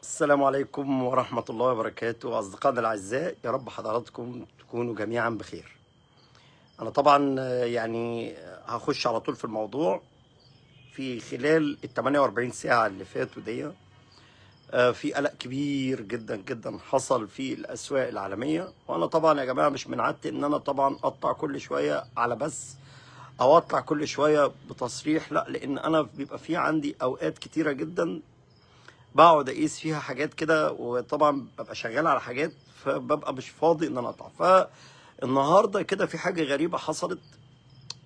السلام عليكم ورحمة الله وبركاته أصدقائنا الأعزاء، يا رب حضراتكم تكونوا جميعا بخير. أنا طبعا هخش على طول في الموضوع. في خلال ال 48 ساعة اللي فاتوا دي في قلق كبير جدا جدا حصل في الأسواق العالمية، وأنا طبعا يا جماعة مش من عادتي إن أنا طبعا أطلع كل شوية على بس أو أطلع كل شوية بتصريح، لا، لأن أنا بيبقى في عندي أوقات كتيرة جدا بقعد اقيس فيها حاجات كده، وطبعا ببقى شغال على حاجات فببقى مش فاضي ان انا اطلع. فالنهارده كده في حاجه غريبه حصلت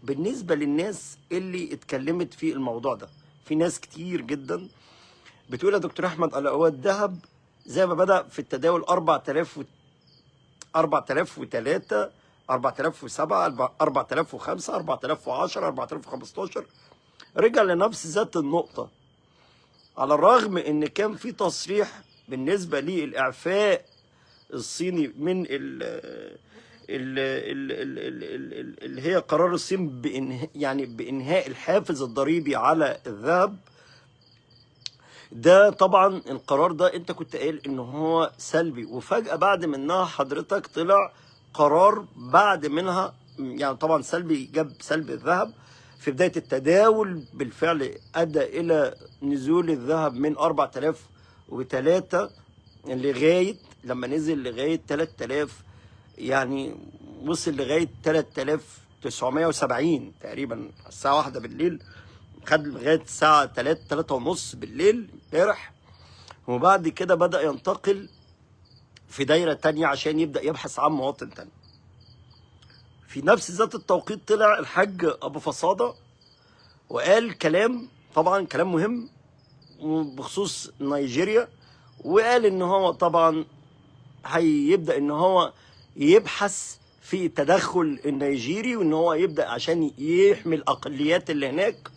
بالنسبه للناس اللي اتكلمت في الموضوع ده. في ناس كتير جدا بتقول يا دكتور احمد، هو الذهب زي ما بدأ في التداول 4000 4003 4007 4005 4010 4015 رجع لنفس ذات النقطه، على الرغم ان كان في تصريح بالنسبه للاعفاء الصيني من اللي هي قرار الصين بانهاء الحافز الضريبي على الذهب. ده طبعا القرار ده انت كنت قايل ان هو سلبي، وفجأة بعد منها حضرتك طلع قرار بعد منها طبعا سلبي، جاب سلب الذهب في بداية التداول. بالفعل أدى إلى نزول الذهب من 4003 لغاية لما نزل لغاية 3000، وصل لغاية 3970 تقريبا الساعة 1 بالليل، خد لغاية الساعة 3 ونص بالليل امبارح. وبعد كده بدأ ينتقل في دايرة تانية عشان يبدأ يبحث عن مواطن تاني. في نفس ذات التوقيت طلع الحاج أبو فصادة وقال كلام، طبعا كلام مهم بخصوص نيجيريا، وقال ان هو طبعا هيبدأ ان هو يبحث في التدخل النيجيري، وان هو يبدأ عشان يحمي الأقليات اللي هناك،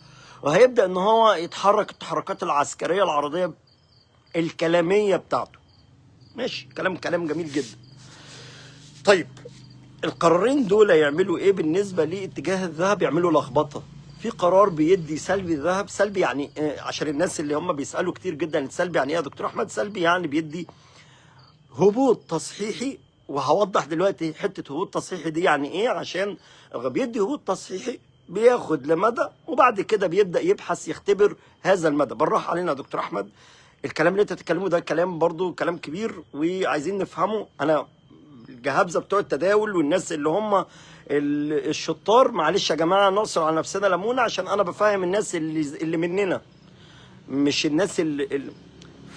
وهيبدأ ان هو يتحرك التحركات العسكرية العرضية الكلامية بتاعته. ماشي، كلام جميل جدا. طيب القرارين دول يعملوا ايه بالنسبة لاتجاه الذهب؟ يعملوا لخبطة. في قرار بيدي سلبي الذهب، سلبي عشان الناس اللي هم بيسألوا كتير جدا سلبي يعني ايه يا دكتور احمد؟ سلبي بيدي هبوط تصحيحي، وهوضح دلوقتي حتة هبوط تصحيحي دي يعني ايه. عشان بيدي هبوط تصحيحي بياخد لمدى، وبعد كده بيبدأ يبحث يختبر هذا المدى. بالراحة علينا يا دكتور احمد، الكلام اللي انت تتكلمه ده كلام برضو كلام كبير وعايزين نفهمه. انا الجهابزه بتوع التداول والناس اللي هم الشطار، معلش يا جماعه نعصر على نفسنا ليمونه، عشان انا بفهم الناس اللي مننا، مش الناس اللي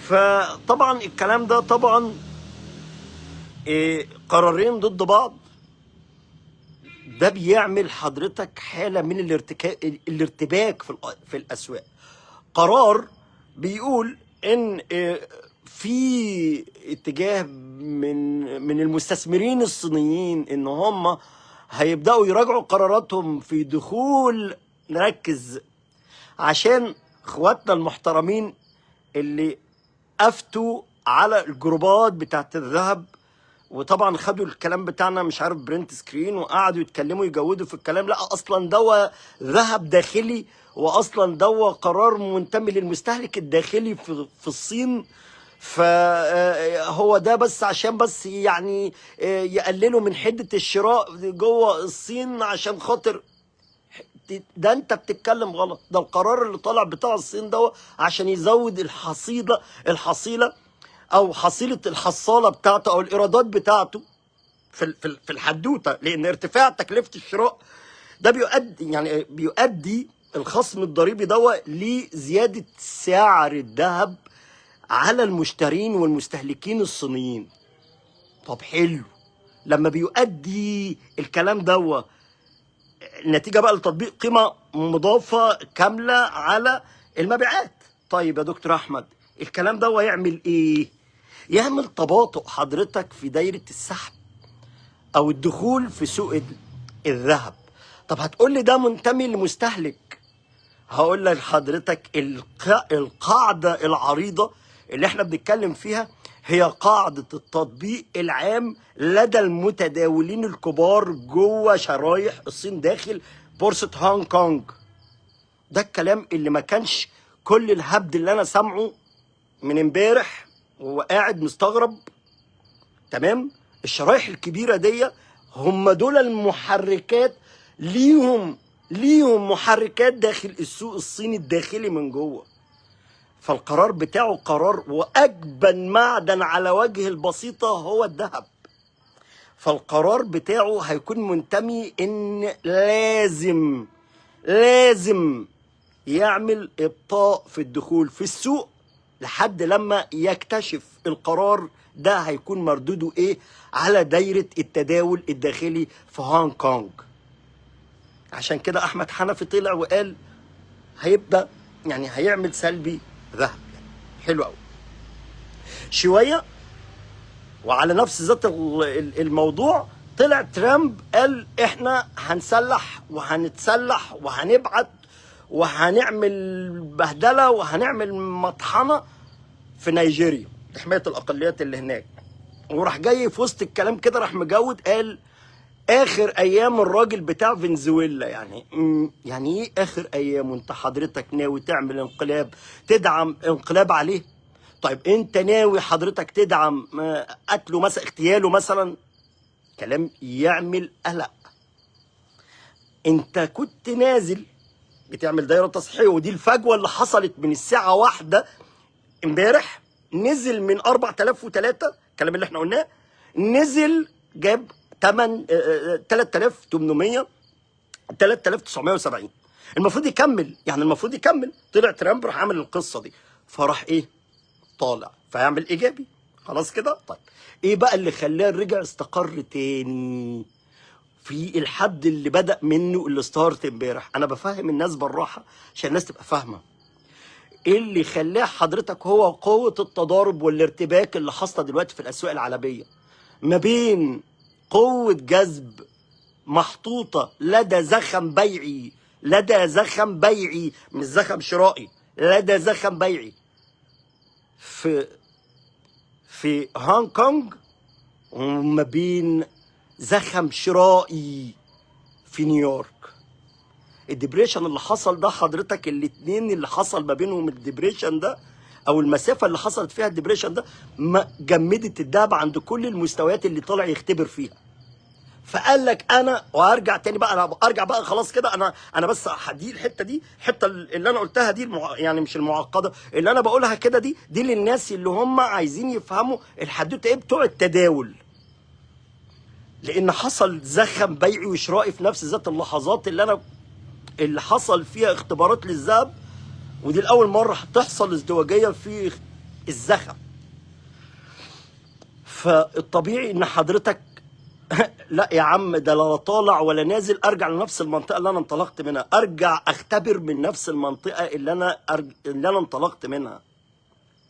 فطبعا الكلام ده طبعا قرارين ضد بعض، ده بيعمل حضرتك حاله من الارتباك في الاسواق. قرار بيقول ان في اتجاه من المستثمرين الصينيين ان هم هيبداوا يراجعوا قراراتهم في دخول، نركز عشان اخواتنا المحترمين اللي افتوا على الجروبات بتاعت الذهب، وطبعا خدوا الكلام بتاعنا مش عارف برنت سكرين، وقعدوا يتكلموا يجودوا في الكلام. لا، اصلا ده ذهب داخلي، واصلا ده قرار منتمي للمستهلك الداخلي في الصين. فهو ده بس عشان بس يقللوا من حدة الشراء جوه الصين عشان خاطر ده. انت بتتكلم غلط. ده القرار اللي طالع بتاع الصين ده عشان يزود الحصيلة او حصيلة الحصالة بتاعته او الايرادات بتاعته في الحدوته، لان ارتفاع تكلفة الشراء ده بيؤدي الخصم الضريبي ده لزيادة سعر الذهب على المشترين والمستهلكين الصينيين. طب حلو، لما بيؤدي الكلام ده النتيجة بقى لتطبيق قيمة مضافة كاملة على المبيعات. طيب يا دكتور أحمد، الكلام ده يعمل إيه؟ يعمل تباطؤ حضرتك في دايرة السحب أو الدخول في سوق الذهب. طب هتقول لي ده منتمي لمستهلك، هقول لك حضرتك القاعدة العريضة اللي احنا بنتكلم فيها هي قاعدة التطبيق العام لدى المتداولين الكبار جوه شرايح الصين داخل بورصة هونج كونج. ده الكلام اللي ما كانش كل الهبد اللي انا سامعه من امبارح وهو قاعد مستغرب. تمام. الشرايح الكبيره دي هم دول المحركات، ليهم محركات داخل السوق الصيني الداخلي من جوه. فالقرار بتاعه قرار، واجبن معدن على وجه البسيطه هو الذهب. فالقرار بتاعه هيكون منتمي ان لازم يعمل ابطاء في الدخول في السوق لحد لما يكتشف القرار ده هيكون مردوده ايه على دايرة التداول الداخلي في هونج كونج. عشان كده احمد حنفي طلع وقال هيبدأ يعني هيعمل سلبي ذهب. حلو قوي. شوية وعلى نفس ذات الموضوع طلع ترامب قال احنا هنسلح وهنتسلح وهنبعت وهنعمل بهدله وهنعمل مطحنه في نيجيريا لحمايه الاقليات اللي هناك. وراح جاي في وسط الكلام كده راح مجود قال اخر ايام الراجل بتاع فنزويلا. يعني ايه اخر ايام؟ وانت حضرتك ناوي تعمل انقلاب، تدعم انقلاب عليه؟ طيب انت ناوي حضرتك تدعم قتله مثلا، اغتياله مثلا؟ كلام يعمل قلق. انت كنت نازل بتعمل دايره تصحيح، ودي الفجوه اللي حصلت من الساعه 1 امبارح. نزل من 4003 الكلام اللي احنا قلناه، نزل جاب 3800 3970. المفروض يكمل، يعني المفروض يكمل. طلع ترامب راح عامل القصه دي، فراح ايه طالع فيعمل ايجابي. خلاص كده. طيب ايه بقى اللي خلاه رجع استقر تاني في الحد اللي بدأ منه اللي استهارت امبارح؟ انا بفهم الناس بالراحه عشان الناس تبقى فاهمه. ايه اللي خلاه حضرتك؟ هو قوه التضارب والارتباك اللي حاصله دلوقتي في الاسواق العالميه ما بين قوه جذب محطوطه لدى زخم بيعي، مش زخم شرائي، لدى زخم بيعي في هونج كونج، وما بين زخم شرائي في نيويورك. الديبريشن اللي حصل ده حضرتك، الاتنين اللي حصل ما بينهم الديبريشن ده او المسافه اللي حصلت فيها الديبريشن ده جمدت الدهب عند كل المستويات اللي طلع يختبر فيها. فقال لك انا وهرجع تاني بقى، انا ارجع بقى خلاص كده. انا بس دي الحته اللي انا قلتها دي يعني مش المعقده اللي انا بقولها كده، دي للناس اللي هم عايزين يفهموا الحدوته ايه بتوع التداول. لان حصل زخم بيعي وشرائي في نفس ذات اللحظات اللي حصل فيها اختبارات للذهب، ودي الاول مره هتحصل ازدواجيه في الزخم. فالطبيعي ان حضرتك لا يا عم، ده لا طالع ولا نازل، ارجع لنفس المنطقه اللي انا انطلقت منها، ارجع اختبر من نفس المنطقه اللي انا انطلقت منها،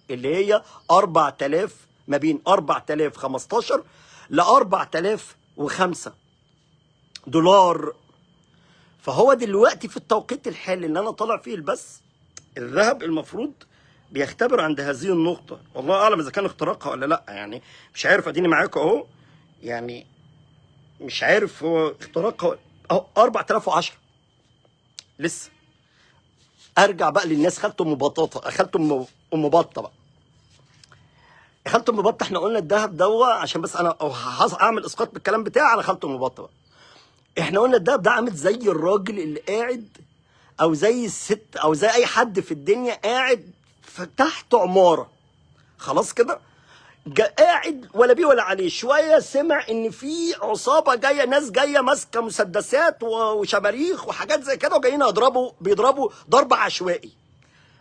اللي هي 4000، ما بين 4015 ل 4005 دولار. فهو دلوقتي في التوقيت الحالي اللي انا طالع فيه البث، الذهب المفروض بيختبر عند هذه النقطه. والله اعلم اذا كان اختراقها ولا لا، يعني مش عارف. اديني معاكم اهو، يعني مش عارف هو اختراقها اهو 4010 لسه. ارجع بقى للناس خالته ام بطاطا، خالته ام بطه بقى، خالته ام بطه. احنا قلنا الذهب ده عشان بس انا هعمل اسقاط بالكلام بتاعي على خالته ام بطه بقى. احنا قلنا الدهب ده عامل زي الراجل اللي قاعد، او زي الست، او زي اي حد في الدنيا قاعد تحت عماره. خلاص كده، قاعد ولا بيه ولا عليه. شويه سمع ان في عصابه جايه، ناس جايه ماسكه مسدسات وشماريخ وحاجات زي كده، وجايين بيضربوا ضرب عشوائي.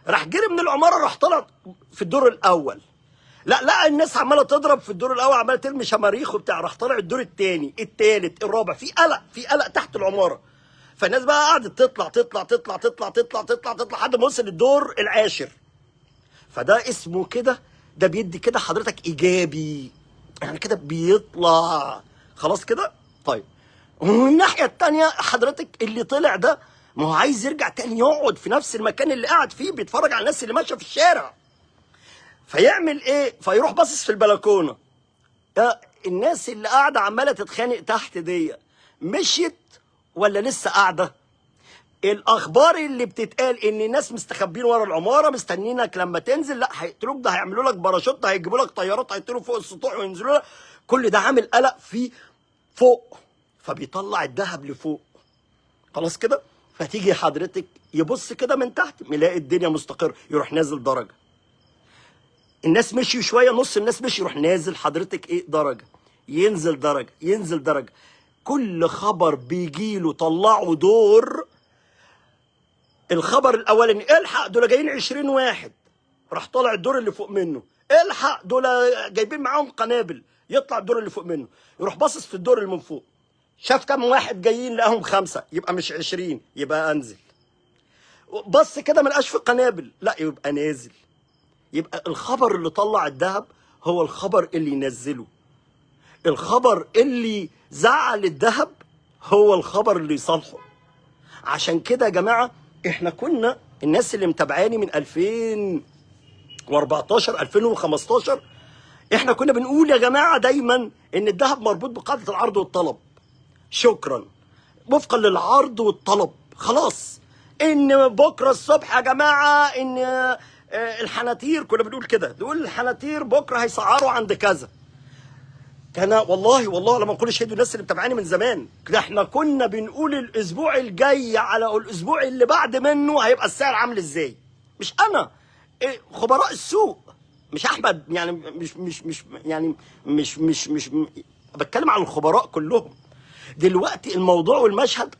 راح جري من العماره، راح طلع في الدور الاول. لا الناس عماله تضرب في الدور الاول، عماله ترمي شماريخ وبتاع. راح طالع الدور الثاني، الثالث، الرابع، في قلق تحت العماره. فالناس بقى قعدت تطلع لحد ما وصل الدور العاشر. فده اسمه كده، ده بيدي كده حضرتك ايجابي، يعني كده بيطلع. خلاص كده. طيب ومن الناحيه الثانيه حضرتك اللي طلع ده، ما هو عايز يرجع تاني يقعد في نفس المكان اللي قاعد فيه بيتفرج على الناس اللي ماشيه في الشارع. فيعمل ايه؟ فيروح باصص في البلكونه، الناس اللي قاعده عماله تتخانق تحت دي مشيت ولا لسه قاعده؟ الاخبار اللي بتتقال ان الناس مستخبين ورا العماره مستنينك لما تنزل، لا هيقتلوك، ده هيعملوا لك باراشوت، ده هيجيبوا لك طيارات هيطيروا فوق السطوح وينزلوا لك، كل ده عامل قلق في فوق، فبيطلع الذهب لفوق. خلاص كده، فتيجي حضرتك يبص كده من تحت يلاقي الدنيا مستقر، يروح نازل درجه. الناس مشيوا شويه، نص الناس مشي، يروح نازل حضرتك ايه درجه، ينزل درجه، ينزل درجه. كل خبر بيجي له طلعوا دور. الخبر الاولاني الحق دول جايين 20 واحد، راح طالع الدور اللي فوق منه، الحق دول جايبين معاهم قنابل، يطلع الدور اللي فوق منه، يروح باصص في الدور اللي من فوق، شاف كم واحد جايين لقاهم 5، يبقى مش 20، يبقى انزل. بص كده ما لقاش في قنابل، لا يبقى نازل. يبقى الخبر اللي طلع الذهب هو الخبر اللي ينزله. الخبر اللي زعل الذهب هو الخبر اللي يصالحه. عشان كده يا جماعه احنا كنا، الناس اللي متابعاني من 2014 2015، احنا كنا بنقول يا جماعه دايما ان الذهب مربوط بقاعده العرض والطلب. شكرا، وفقا للعرض والطلب. خلاص، ان بكره الصبح يا جماعه ان الحناتير، كنا بنقول كده، نقول الحناتير بكره هيسعروا عند كذا. كان والله لما نقول شهدوا الناس اللي متابعاني من زمان كده، احنا كنا بنقول الاسبوع الجاي على الاسبوع اللي بعد منه هيبقى السعر عامل ازاي. مش انا، خبراء السوق، مش احمد، يعني مش بتكلم عن الخبراء كلهم. دلوقتي الموضوع والمشهد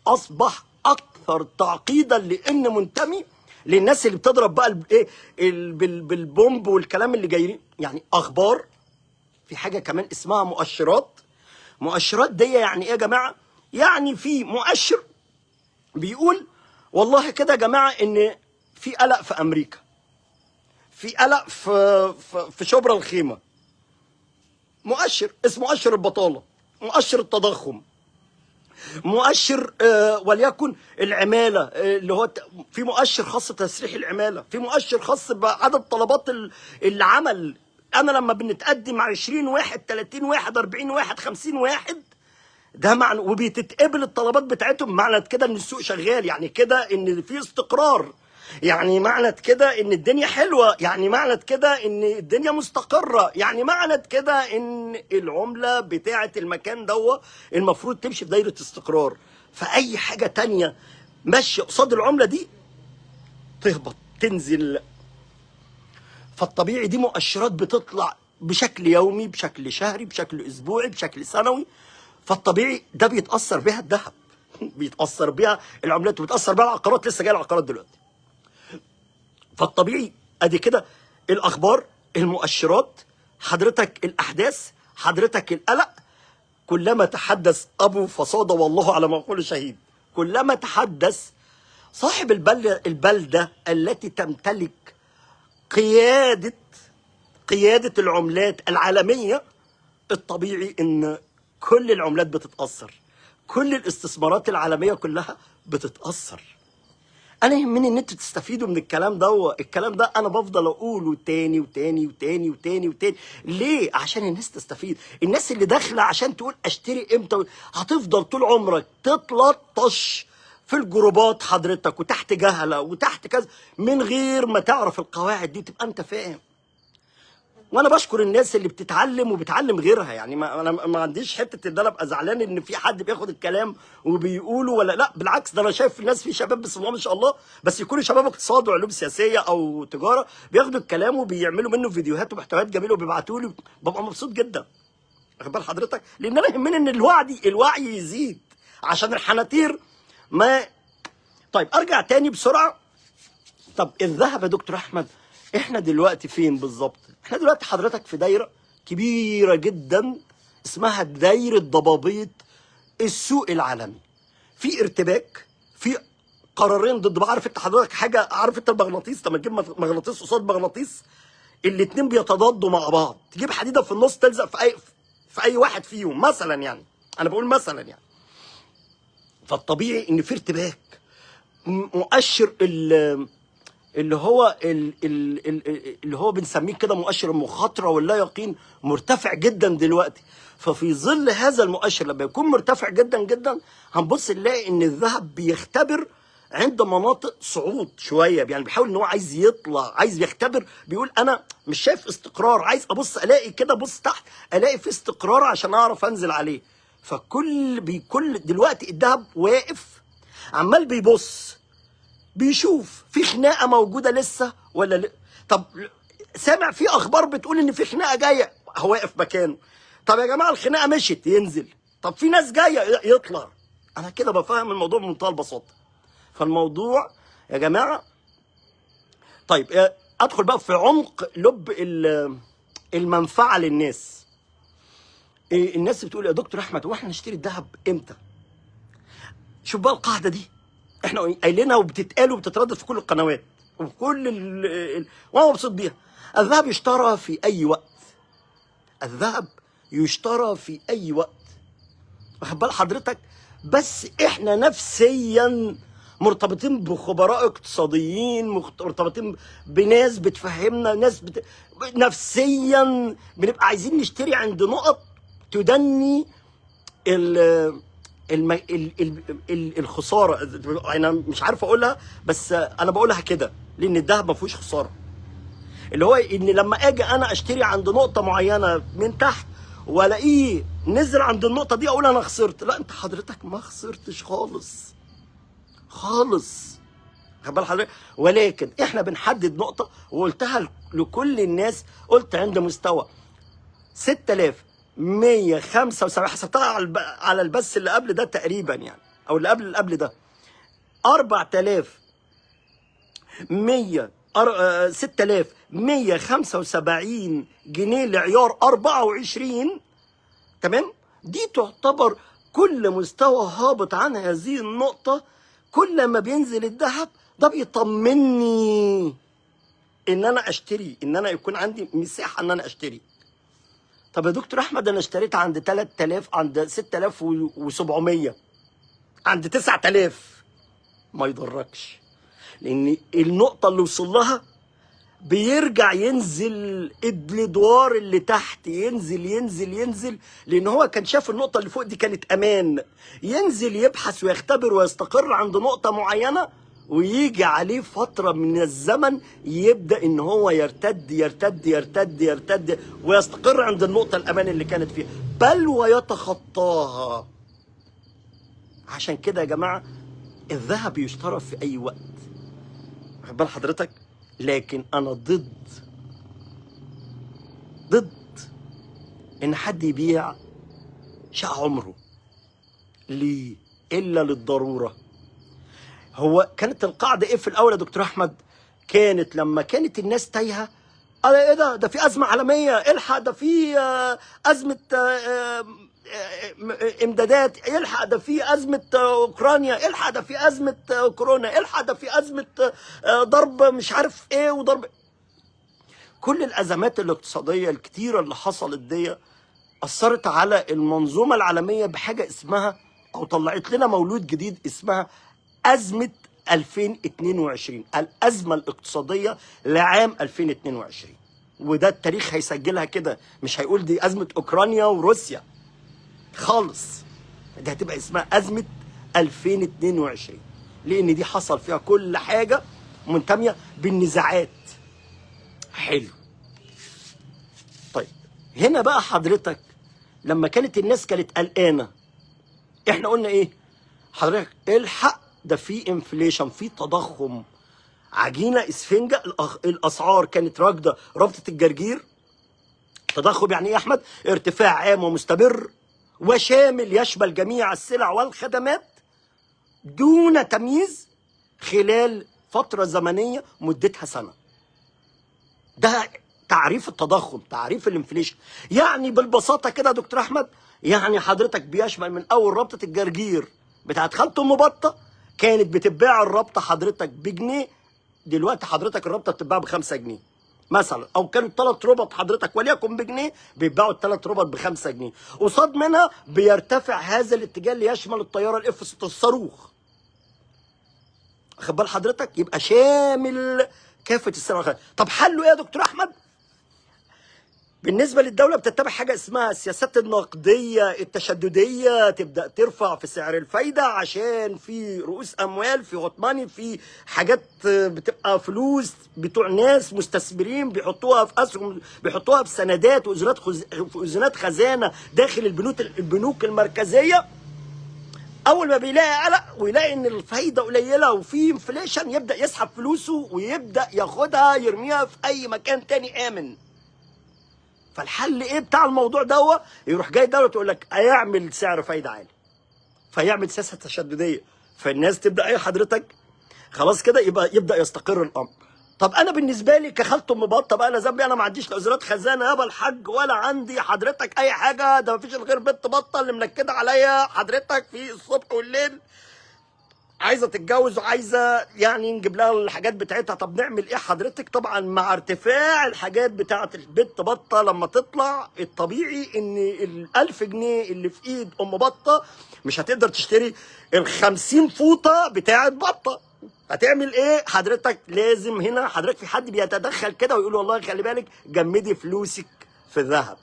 اصبح اكثر تعقيدا، لان منتمي للناس اللي بتضرب بقى بالبومب والكلام اللي جايين، يعني اخبار. في حاجه كمان اسمها مؤشرات. مؤشرات دي يعني ايه يا جماعه؟ يعني في مؤشر بيقول والله كده يا جماعه ان في قلق في امريكا، في قلق في شبرا الخيمه. مؤشر اسمه مؤشر البطاله، مؤشر التضخم، مؤشر وليكن العماله، اللي هو في مؤشر خاص بتسريح العماله، في مؤشر خاص بعدد طلبات العمل. انا لما بنتقدم على 20 واحد 30 واحد 40 واحد 50 واحد، ده معنى وبتتقبل الطلبات بتاعتهم، معنى كده ان السوق شغال، يعني كده ان في استقرار، يعني معنى كده ان الدنيا حلوه، يعني معنى كده ان الدنيا مستقره، يعني معنى كده ان العمله بتاعه المكان ده المفروض تمشي في دايره استقرار. فاي حاجه تانية ماشيه قصاد العمله دي تهبط تنزل. فالطبيعي دي مؤشرات بتطلع بشكل يومي، بشكل شهري، بشكل اسبوعي، بشكل سنوي. فالطبيعي ده بيتاثر بها الذهب بيتاثر بها العملات، وبيتاثر بها العقارات، لسه جايه العقارات دلوقتي. فالطبيعي ادي كده الاخبار، المؤشرات، حضرتك الاحداث، حضرتك القلق. كلما تحدث ابو فصاده والله على ما اقول شهيد، كلما تحدث صاحب البلده التي تمتلك قياده العملات العالميه، الطبيعي ان كل العملات بتتاثر، كل الاستثمارات العالميه كلها بتتاثر. انا يهمني ان انتوا تستفيدوا من الكلام ده، الكلام ده انا بفضل اقوله تاني وتاني وتاني وتاني وتاني. ليه؟ عشان الناس تستفيد. الناس اللي داخله عشان تقول اشتري امتى هتفضل طول عمرك تتلطش في الجروبات حضرتك، وتحت جهله وتحت كذا، من غير ما تعرف القواعد دي تبقى انت فاهم. وانا بشكر الناس اللي بتتعلم وبتعلم غيرها، يعني انا ما عنديش حته ان انا ابقى زعلان ان في حد بياخد الكلام وبيقوله ولا لا، بالعكس، ده انا شايف الناس، في شباب بسم الله ما شاء الله، بس يكونوا شباب اقتصاد وعلوم سياسيه او تجاره، بياخدوا الكلام وبيعملوا منه فيديوهات ومحتويات جميله وبيبعتوا لي، ببقى مبسوط جدا. واخد بال حضرتك؟ لان انا يهمني ان الوعي يزيد عشان الحناتير ما. طيب ارجع تاني بسرعه. طب الذهب يا دكتور احمد احنا دلوقتي فين بالظبط؟ احنا دلوقتي حضرتك في دايره كبيره جدا اسمها دايره ضبابيه السوق العالمي. في ارتباك، في قرارين ضد بعض. عارف انت حضرتك حاجه، عارف انت المغناطيس لما تجيب مغناطيس قصاد مغناطيس، الاتنين بيتضادوا مع بعض، تجيب حديده في النص تلزق في اي واحد فيهم مثلا، يعني انا بقول مثلا يعني. فالطبيعي ان في ارتباك. مؤشر اللي هو بنسميه كده مؤشر المخاطره واللا يقين مرتفع جدا دلوقتي. ففي ظل هذا المؤشر لما يكون مرتفع جدا جدا هنبص نلاقي ان الذهب بيختبر عند مناطق صعود شويه، يعني بيحاول ان هو عايز يطلع، عايز يختبر، بيقول انا مش شايف استقرار، عايز ابص الاقي كده، بص تحت الاقي في استقرار عشان اعرف انزل عليه. بكل دلوقتي الذهب واقف عمال بيبص بيشوف في خناقه موجوده لسه ولا لا. طب سامع في اخبار بتقول ان في خناقه جايه، هو واقف مكانه. طب يا جماعه الخناقه مشت، ينزل. طب في ناس جايه، يطلع. انا كده بفهم الموضوع بمنتهى البساطه. فالموضوع يا جماعه، طيب ادخل بقى في عمق لب المنفعه للناس. الناس بتقول يا دكتور احمد هو احنا نشتري الذهب امتى؟ شوف بقى القاعده دي احنا قايلينها وبتتقال وبتتردد في كل القنوات وفي كل وانا مبسوط بيها. الذهب يشترى في اي وقت. الذهب يشترى في اي وقت، واخد بال حضرتك؟ بس احنا نفسيا مرتبطين بخبراء اقتصاديين، مرتبطين بناس بتفهمنا، نفسيا بنبقى عايزين نشتري عند نقط تدني الخساره. انا مش عارف اقولها بس انا بقولها كده لان الذهب ما فيهوش خساره. اللي هو ان لما اجي انا اشتري عند نقطه معينه من تحت والاقيه نزل عند النقطه دي اقول انا خسرت. لا، انت حضرتك ما خسرتش خالص خالص، خد بال حضرتك. ولكن احنا بنحدد نقطه وقلتها لكل الناس، قلت عند مستوى 6175، حسبتها على البث اللي قبل ده تقريبا يعني، او اللي قبل ده 6175 جنيه لعيار 24. تمام؟ دي تعتبر كل مستوى هابط عن هذه النقطة كل ما بينزل الذهب ده بيطمني ان انا اشتري، ان انا يكون عندي مساحة ان انا اشتري. طب يا دكتور احمد انا اشتريت عند 3000، عند 6700، عند 9000، ما يضركش، لان النقطه اللي وصل لها بيرجع ينزل الادوار اللي تحت، ينزل ينزل ينزل، لان هو كان شاف النقطه اللي فوق دي كانت امان، ينزل يبحث ويختبر ويستقر عند نقطه معينه، ويجي عليه فتره من الزمن يبدا ان هو يرتد يرتد يرتد يرتد ويستقر عند النقطه الامان اللي كانت فيها، بل ويتخطاها. عشان كده يا جماعه الذهب يشترى في اي وقت، واخد بال حضرتك؟ لكن انا ضد ان حد يبيع شقة عمره. ليه؟ الا للضروره. هو كانت القاعده ايه في الاول يا دكتور احمد؟ كانت لما كانت الناس تايهه، قال ايه ده في ازمه عالميه، الحق ده في ازمه امدادات، الحق ده في ازمه اوكرانيا، الحق ده في ازمه كورونا، الحق ده في ازمه ضرب مش عارف ايه وضرب. كل الازمات الاقتصاديه الكتيره اللي حصلت دي اثرت على المنظومه العالميه بحاجه اسمها، او طلعت لنا مولود جديد اسمها ازمه 2022، الازمه الاقتصاديه لعام 2022. وده التاريخ هيسجلها كده، مش هيقول دي ازمه اوكرانيا وروسيا خالص، دي هتبقى اسمها ازمه 2022، لان دي حصل فيها كل حاجه منتميه بالنزاعات. حلو. طيب هنا بقى حضرتك لما كانت الناس كانت قلقانه، احنا قلنا ايه؟ حضرتك الحق ده في انفليشن، في تضخم، عجينه اسفنجه، الاسعار كانت راكده رابطه الجرجير. تضخم يعني ايه يا احمد؟ ارتفاع عام ومستمر وشامل يشمل جميع السلع والخدمات دون تمييز خلال فتره زمنيه مدتها سنه. ده تعريف التضخم، تعريف الانفليشن. يعني بالبساطه كده يا دكتور احمد، يعني حضرتك بيشمل من اول رابطه الجرجير بتاعت خالة ام بطه، كانت بتتباع الرابطه حضرتك بجنيه، دلوقتي حضرتك الرابطه بتتباع ب5 جنيه مثلا، او كانوا 3 ربط حضرتك وليكن بجنيه، بيتباعوا ال3 ربط ب5 جنيه. قصاد منها بيرتفع هذا الاتجاه ليشمل الطياره الاف 6 الصاروخ. واخد بال حضرتك؟ يبقى شامل كافه الثروه الخارجيه. طب حله ايه يا دكتور احمد؟ بالنسبة للدولة بتتبع حاجة اسمها السياسات النقدية التشددية، تبدأ ترفع في سعر الفايدة عشان في رؤوس أموال، في هوت ماني، في حاجات بتبقى فلوس بتوع ناس مستثمرين بيحطوها في أسهم، بيحطوها في سندات وأذونات خزانة داخل البنوك المركزية. أول ما بيلاقي قلق ويلاقي إن الفايدة قليلة وفي انفليشن، يبدأ يسحب فلوسه ويبدأ ياخدها يرميها في أي مكان تاني آمن. فالحل ايه بتاع الموضوع دوت؟ يروح جاي دوله تقول لك هيعمل سعر فايده عالي، فيعمل سياسه تشدديه، فالناس تبدا ايه حضرتك؟ خلاص كده يبدا يستقر الامر. طب انا بالنسبه لي كخالته ام بطه بقى، انا ذنبي؟ انا ما عنديش لا وزارات خزانه يابا الحاج، ولا عندي حضرتك اي حاجه، ده ما فيش غير بنت بطه اللي منكده عليا حضرتك في الصبح والليل، عايزه تتجوز وعايزه يعني نجيب لها الحاجات بتاعتها. طب نعمل ايه حضرتك؟ طبعا مع ارتفاع الحاجات بتاعت البت بطه لما تطلع، الطبيعي ان ال1000 جنيه اللي في ايد ام بطه مش هتقدر تشتري ال50 فوطه بتاعت بطه. هتعمل ايه حضرتك؟ لازم هنا حضرتك في حد بيتدخل كده ويقول والله خلي بالك جمدي فلوسك في الذهب.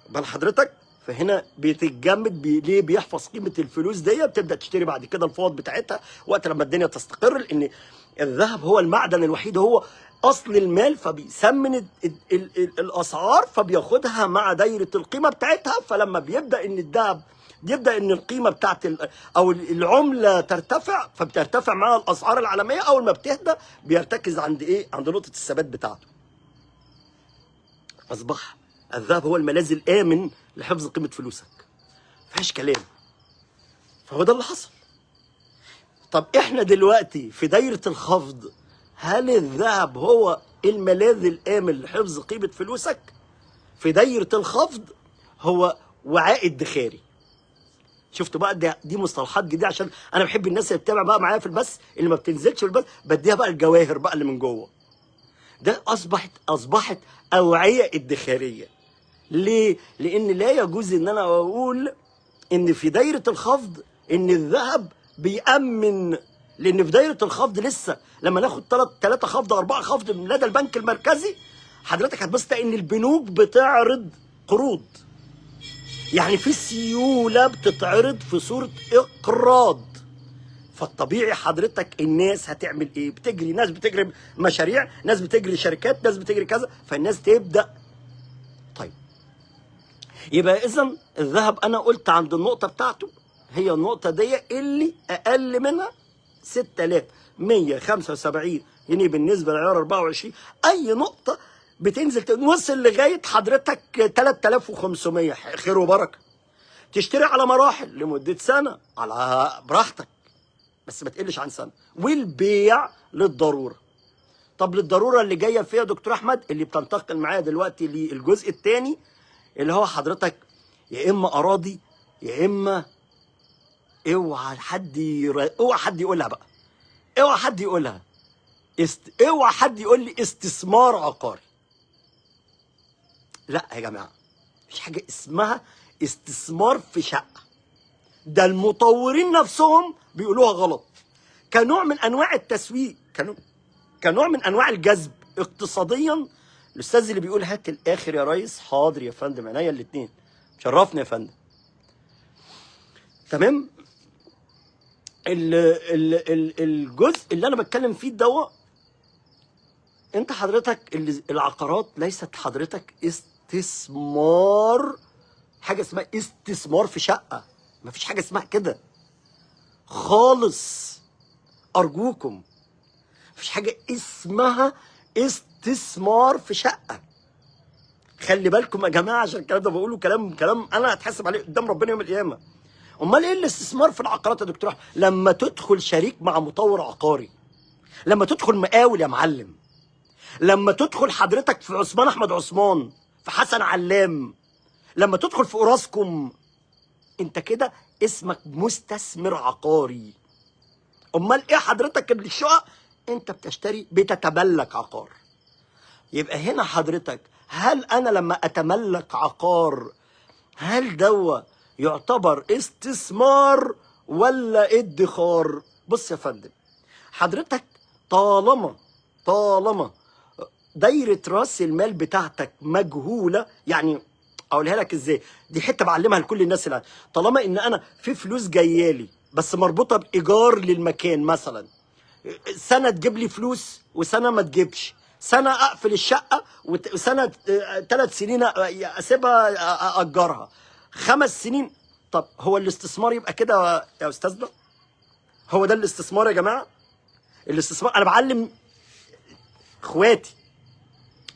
بل حضرتك فهنا بتتجمد ليه؟ بيحفظ قيمه الفلوس دي، بتبدا تشتري بعد كده الفوط بتاعتها وقت لما الدنيا تستقر، لان الذهب هو المعدن الوحيد، هو اصل المال، فبيسمن الاسعار، فبياخدها مع دايره القيمه بتاعتها. فلما بيبدا ان الذهب يبدا ان القيمه بتاعت او العمله ترتفع، فبترتفع معها الاسعار العالميه. اول ما بتهدى بيرتكز عند ايه؟ عند نقطه الثبات بتاعته. اصبح الذهب هو الملاذ الامن لحفظ قيمه فلوسك، مفيهاش كلام. فهو ده اللي حصل. طب احنا دلوقتي في دايره الخفض، هل الذهب هو الملاذ الامن لحفظ قيمه فلوسك؟ في دايره الخفض هو وعاء ادخاري. شفتوا بقى؟ دي مصطلحات جديده، عشان انا بحب الناس اللي بتتابع بقى معايا في البث، اللي ما بتنزلش في البث بديها بقى الجواهر بقى اللي من جوه. ده اصبحت اوعيه ادخاريه. ليه؟ لان لا يجوز ان انا اقول ان في دايره الخفض ان الذهب بيأمن، لان في دايره الخفض لسه لما ناخد 3 خفض 4 خفض من لدى البنك المركزي، حضرتك هتبص ان البنوك بتعرض قروض، يعني في سيوله بتتعرض في صوره اقراض. فالطبيعي حضرتك الناس هتعمل ايه؟ بتجري، ناس بتجري مشاريع، ناس بتجري شركات، ناس بتجري كذا، فالناس تبدا. طيب يبقى اذا الذهب انا قلت عند النقطه بتاعته، هي النقطه دي اللي اقل منها 6175 جنيه بالنسبه لعيار 24. اي نقطه بتنزل توصل لغايه حضرتك 3500 خير وبركه. تشتري على مراحل لمده سنه على براحتك، بس ما تقلش عن سنه. والبيع للضروره. طب للضروره اللي جايه فيها يا دكتور احمد، اللي بتنتقل معايا دلوقتي للجزء الثاني، اللي هو حضرتك يا اما اراضي يا اما اوعى حد يقولها بقى، اوعى حد يقولها اوعى حد يقول لي استثمار عقاري. لا يا جماعه، مفيش حاجه اسمها استثمار في شقه، ده المطورين نفسهم بيقولوها غلط كنوع من انواع التسويق، كنوع من انواع الجذب اقتصاديا. الاستاذ اللي بيقول هات الاخر يا ريس، حاضر يا فندم، عينيا الاثنين، شرفني يا فندم. تمام. الجزء اللي انا بتكلم فيه دوت، انت حضرتك العقارات ليست حضرتك استثمار، حاجه اسمها استثمار في شقه، مفيش حاجه اسمها كده خالص، ارجوكم. مفيش حاجه اسمها استثمار في شقه، خلي بالكم يا جماعه، عشان الكلام ده بقوله كلام انا هتحاسب عليه قدام ربنا يوم القيامه. امال ايه الاستثمار في العقارات يا دكتور احمد؟ لما تدخل شريك مع مطور عقاري، لما تدخل مقاول يا معلم، لما تدخل حضرتك في عثمان احمد عثمان، في حسن علام، لما تدخل في اوراسكوم، انت كده اسمك مستثمر عقاري. امال ايه حضرتك؟ الشقق انت بتشتري، بتتملك عقار. يبقى هنا حضرتك، هل انا لما اتملك عقار، هل دوا يعتبر استثمار ولا ادخار؟ بص يا فندم، حضرتك طالما دايره راس المال بتاعتك مجهوله، يعني اقولها لك ازاي، دي حته بعلمها لكل الناس اللي طالما ان انا في فلوس جايه لي بس مربوطه بايجار للمكان، مثلا سنه تجيب لي فلوس وسنه ما تجيبش، سنه اقفل الشقه وسنه 3 سنين اسيبها اجرها، 5 سنين. طب هو الاستثمار يبقى كده يا استاذنا؟ هو ده الاستثمار يا جماعه؟ الاستثمار، انا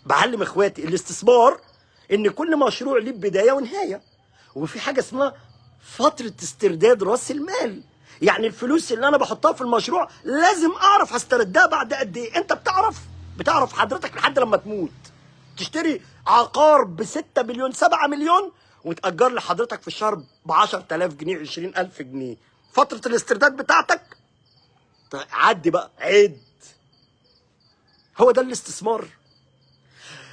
بعلم اخواتي الاستثمار ان كل مشروع ليه بدايه ونهايه، وفي حاجه اسمها فتره استرداد راس المال. يعني الفلوس اللي انا بحطها في المشروع لازم اعرف هستردها بعد قد ايه. انت بتعرف حضرتك لحد لما تموت تشتري عقار ب6 مليون 7 مليون وتأجر لحضرتك في الشهر ب 10,000 جنيه 20,000 جنيه، فتره الاسترداد بتاعتك عدي بقى عد. هو ده الاستثمار.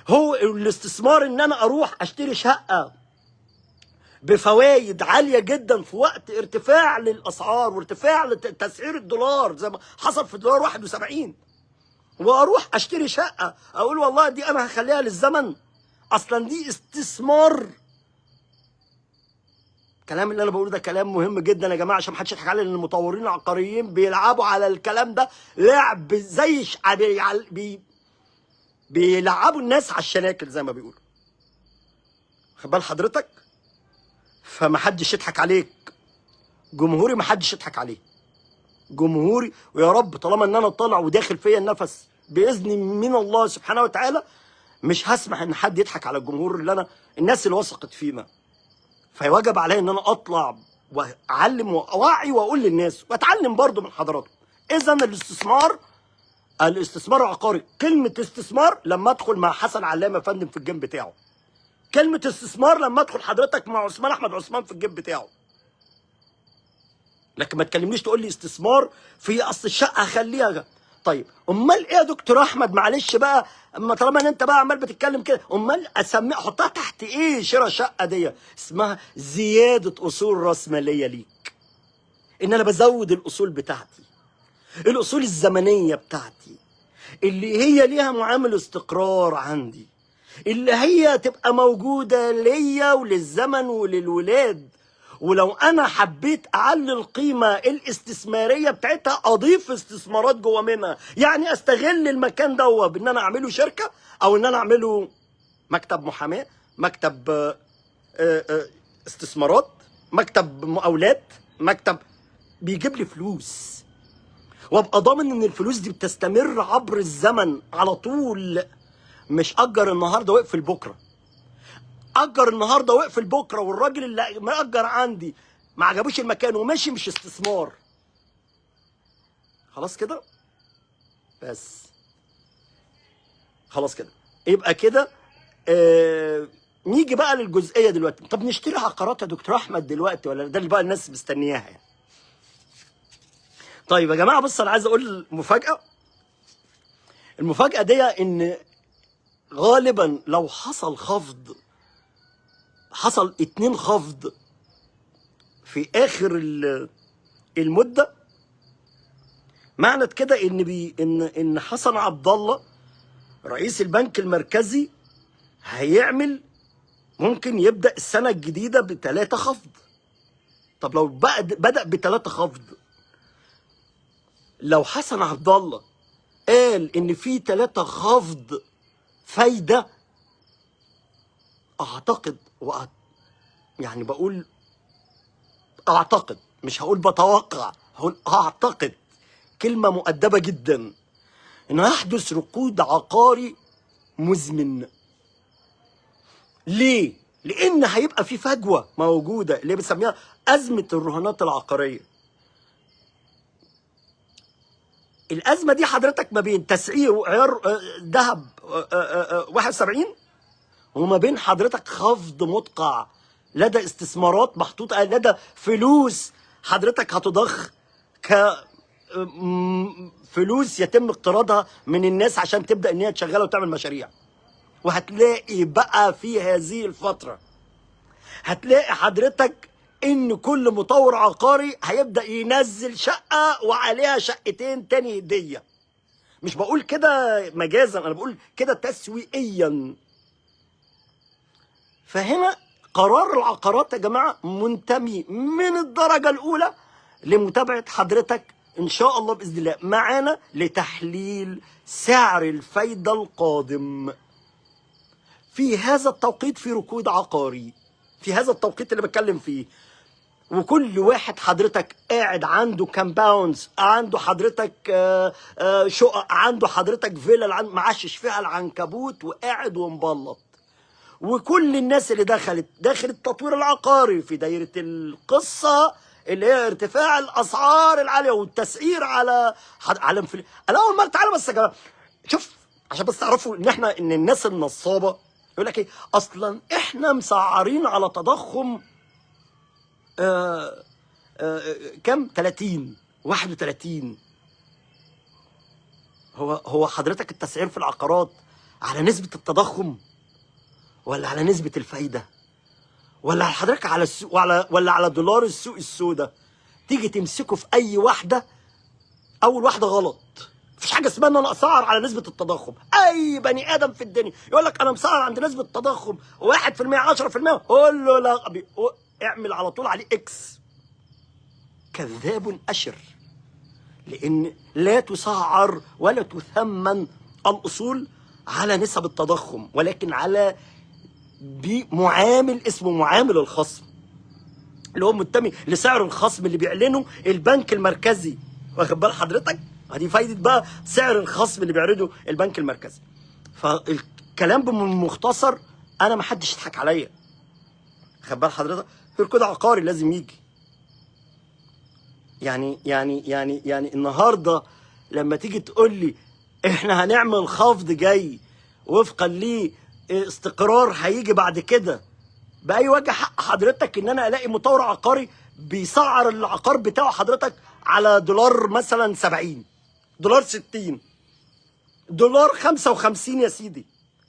هو الاستثمار ان انا اروح اشتري شقه بفوائد عاليه جدا في وقت ارتفاع للاسعار وارتفاع لتسعير الدولار زي ما حصل في الدولار 71، واروح اشتري شقه اقول والله دي انا هخليها للزمن، اصلا دي استثمار. الكلام اللي انا بقوله ده كلام مهم جدا يا جماعه عشان محدش يضحك عليا، لان المطورين العقاريين بيلعبوا على الكلام ده لعب زي بيلعبوا الناس على الشناكل زي ما بيقولوا. خد بال حضرتك؟ فمحدش يضحك عليك، جمهوري محدش يضحك عليه، جمهوري. ويا رب طالما ان انا طالع وداخل فيا النفس باذن من الله سبحانه وتعالى مش هسمح ان حد يضحك على الجمهور اللي الناس اللي وثقت فينا. فيوجب عليا ان انا اطلع واعلم واوعي واقول للناس واتعلم برضو من حضراتكم. اذا الاستثمار العقاري، كلمه استثمار لما ادخل مع حسن علام يا فندم في الجيم بتاعه، كلمه استثمار لما ادخل حضرتك مع عثمان احمد عثمان في الجيم بتاعه. لكن ما تكلمنيش تقول لي استثمار في اصل الشقه هخليها. طيب امال ايه يا دكتور احمد؟ معلش بقى، اما طالما ان انت بقى عمال بتتكلم كده، امال اسميها احطها تحت ايه؟ شراء شقه دي اسمها زياده اصول راسماليه ليك، ان انا بزود الاصول بتاعتي، الاصول الزمنيه بتاعتي اللي هي ليها معامل استقرار عندي، اللي هي تبقى موجوده ليا وللزمن وللولاد. ولو انا حبيت اعلي القيمه الاستثماريه بتاعتها اضيف استثمارات جوه منها، يعني استغل المكان ده بان انا اعمله شركه او ان انا اعمله مكتب محاماه، مكتب استثمارات، مكتب مقاولات، مكتب بيجيب لي فلوس، وابقى ضامن ان الفلوس دي بتستمر عبر الزمن على طول. مش اجر النهارده واقفل بكره، اجر النهارده واقفل بكره، والراجل اللي مأجر عندي ما عجبوش المكان وماشي، مش استثمار. خلاص كده؟ بس خلاص كده يبقى كده. نيجي بقى للجزئيه دلوقتي. طب نشتري عقارات يا دكتور احمد دلوقتي ولا ده اللي بقى الناس مستنياها يعني؟ طيب يا جماعه بص، انا عايز اقول مفاجاه. المفاجاه دي ان غالبا لو حصل 2 خفض في اخر المده، معنى كده ان حسن عبد الله رئيس البنك المركزي ممكن يبدا السنه الجديده ب3 خفض. طب لو بدا ب3 خفض، لو حسن عبد الله قال ان في 3 خفض فايده، اعتقد يعني بقول اعتقد، مش هقول بتوقع، هقول اعتقد، كلمة مؤدبة جدا، انه يحدث ركود عقاري مزمن. ليه؟ لان هيبقى في فجوة موجودة اللي بنسميها ازمة الرهانات العقارية. الازمة دي حضرتك ما بين تسعير عيار ذهب 71 وما بين حضرتك خفض مدقع لدى استثمارات محطوطه، لدى فلوس حضرتك هتضخ فلوس يتم اقتراضها من الناس عشان تبدا ان هي تشغلها وتعمل مشاريع. وهتلاقي بقى في هذه الفتره هتلاقي حضرتك ان كل مطور عقاري هيبدأ ينزل شقة وعليها شقتين تاني هدية. مش بقول كده مجازا، انا بقول كده تسويقيا. فهنا قرار العقارات يا جماعة منتمي من الدرجة الأولى لمتابعة حضرتك إن شاء الله بإذن الله معانا لتحليل سعر الفايدة القادم. في هذا التوقيت في ركود عقاري، في هذا التوقيت اللي بتكلم فيه، وكل واحد حضرتك قاعد عنده كامباوندز، عنده حضرتك شقق، عنده حضرتك فيلا معشش فيها العنكبوت وقاعد ومبلط. وكل الناس اللي دخلت التطوير العقاري في دايرة القصة اللي هي ارتفاع الأسعار العالية والتسعير على انفلام. أنا أول مرة، تعالى بس يا جماعة شوف عشان بس تعرفوا إن الناس النصابة يقول لك إيه، أصلا إحنا مسعرين على تضخم كم 30 31. هو حضرتك التسعير في العقارات على نسبة التضخم ولا على نسبة الفايدة ولا حضرتك على السوق ولا على دولار السوق السوداء؟ تيجي تمسكه في أي واحدة، أول واحدة غلط. مفيش حاجة اسمها إن أنا أسعر على نسبة التضخم. أي بني آدم في الدنيا يقول لك أنا مسعر عند نسبة التضخم 1% 10%، قول له لا، اعمل على طول عليه إكس. كذاب أشر، لأن لا تسعر ولا تثمن الأصول على نسب التضخم، ولكن على بمعامل اسمه معامل الخصم، اللي هو منتمي لسعر الخصم اللي بيعلنه البنك المركزي. واخد بال حضرتك؟ دي فايده بقى سعر الخصم اللي بيعرضه البنك المركزي. فالكلام بمختصر، انا ما حدش يضحك عليا. واخد بال حضرتك؟ في ركود عقاري لازم يجي. يعني النهارده لما تيجي تقول لي احنا هنعمل خفض جاي وفقا ليه استقرار هيجي بعد كده، بأي وجه حق حضرتك ان انا الاقي مطور عقاري بيسعر العقار بتاعه حضرتك على دولار مثلا 70، دولار 60، دولار 55 يا سيدي؟